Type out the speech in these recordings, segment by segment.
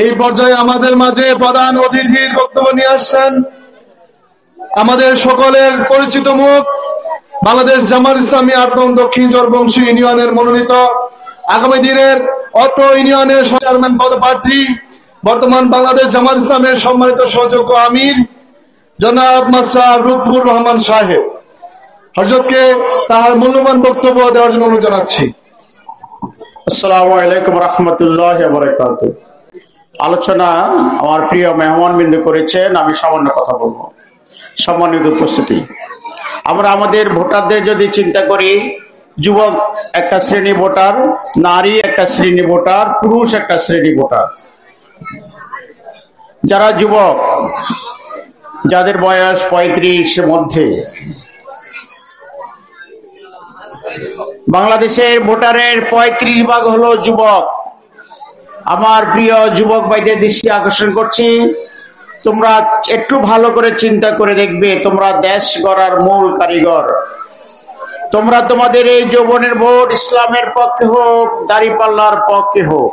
এই পর্যায়ে আমাদের মাঝে প্রধান অতিথির বক্তব্য নিয়ে আসছেন আমাদের সকলের পরিচিত মুখ, বাংলাদেশ জামাত ইসলামী ৮ নং দক্ষিণ চরবংশী ইউনিয়নের মনোনীত আগামী দিনের অত্র ইউনিয়নের চেয়ারম্যান পদপ্রার্থী, বর্তমান বাংলাদেশ জামাত ইসলামের সম্মানিত সহযোগ্য আমির জনাব মাস্টার লুৎফুর রহমান সাহেব। হযরতকে তার মূল্যবান বক্তব্য দেওয়ার জন্য অনুরোধ জানাচ্ছি। আসসালামু আলাইকুম রাহমাতুল্লাহি ওয়া বারাকাতুহু। আলোচনা আমার প্রিয় মেহমানবৃন্দ করেছেন, আমি সামান্য কথা বলবো। সম্মানিত উপস্থিতি, আমরা আমাদের ভোটারদের যদি চিন্তা করি, যুবক একটা শ্রেণী ভোটার, নারী একটা শ্রেণী ভোটার, পুরুষ একটা শ্রেণী ভোটার। যারা যুবক, যাদের বয়স 35 মধ্যে, বাংলাদেশের ভোটারের 35% হলো যুবক। আমার প্রিয় যুবক ভাইদের দৃষ্টি আকর্ষণ করছি, তোমরা একটু ভালো করে চিন্তা করে দেখবে, তোমরা দেশ গড়ার মূল কারিগর। তোমরা তোমাদের এই যৌবনের ভোট ইসলামের পক্ষে হোক, দাঁড়িপাল্লার পক্ষে হোক,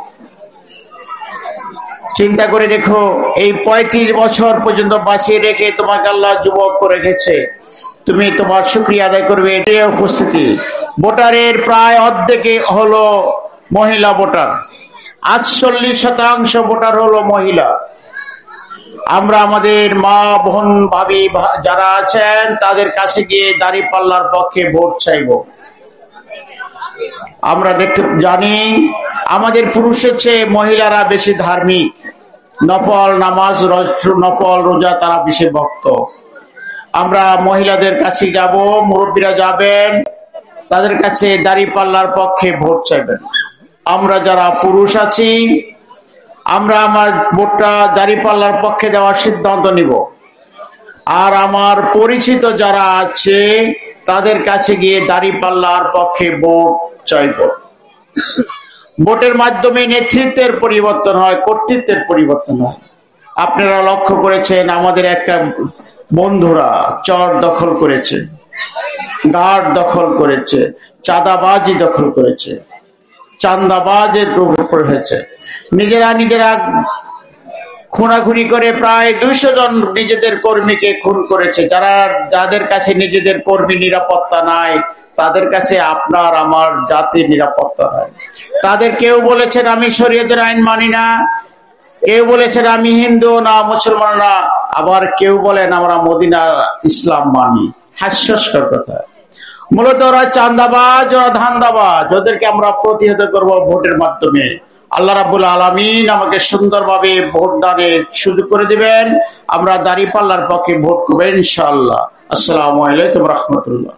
চিন্তা করে দেখো, এই 35 বছর পর্যন্ত বাঁচিয়ে রেখে তোমাকে আল্লাহ যুবক করে রেখেছে, তুমি তোমার শুকরিয়া আদায় করবে। উপস্থিতি, ভোটারের প্রায় অর্ধেকে হলো মহিলা ভোটার, 48% ভোটার হলো মহিলা। আমরা আমাদের মা, বোন, ভাবি যারা আছেন তাদের কাছে গিয়ে দাঁড়িপাল্লার পক্ষে ভোট চাইব। আমরা দেখতে জানি আমাদের পুরুষের চেয়ে মহিলারা বেশি ধার্মিক, নফল নামাজ, নফল রোজা তারা বেশি ভক্ত। আমরা মহিলাদের কাছে যাব, মুরব্বীরা যাবেন, তাদের কাছে দাঁড়িপাল্লার পক্ষে ভোট চাইবেন। আমরা যারা পুরুষ আছি, আমরা আমার ভোটটা দাঁড়িপাল্লার পক্ষে দেওয়ার সিদ্ধান্ত নিব। আর আমার পরিচিত যারা আছে তাদের কাছে গিয়ে দাঁড়িপাল্লার পক্ষে ভোট চাইব। ভোটের মাধ্যমে নেতৃত্বের পরিবর্তন হয়, কর্তৃত্বের পরিবর্তন হয়। আপনারা লক্ষ্য করেছেন আমাদের একটা বন্ধুরা চর দখল করেছে, ঘাট দখল করেছে, চাঁদাবাজি দখল করেছে, চাঁদাবাজের উপর হয়েছে, নিজেরা খুনাখুনি করে প্রায় 200 জন নিজেদের কর্মীকে খুন করেছে। যাদের কাছে নিজেদের কর্মী নিরাপত্তা নাই, তাদের কাছে আপনার আমার জাতির নিরাপত্তা নাই। তাদের কেউ বলেছেন আমি শরীয়তের আইন মানি না, কেউ বলেছেন আমি হিন্দু না মুসলমান না, আবার কেউ বলেন আমরা মদিনার ইসলাম মানি। হাস্যস্কর কথা। মূলত ওরা চাঁদাবাজ, ওরা ধান্দাবাজ, ওদেরকে আমরা প্রতিহত করব ভোটের মাধ্যমে। আল্লাহ রাব্বুল আলামিন আমাকে সুন্দরভাবে ভোট দানের সুযোগ করে দিবেন। আমরা দাঁড়িপাল্লার পক্ষে ভোট করবো ইনশাআল্লাহ। আসসালামু আলাইকুম রাহমাতুল্লাহ।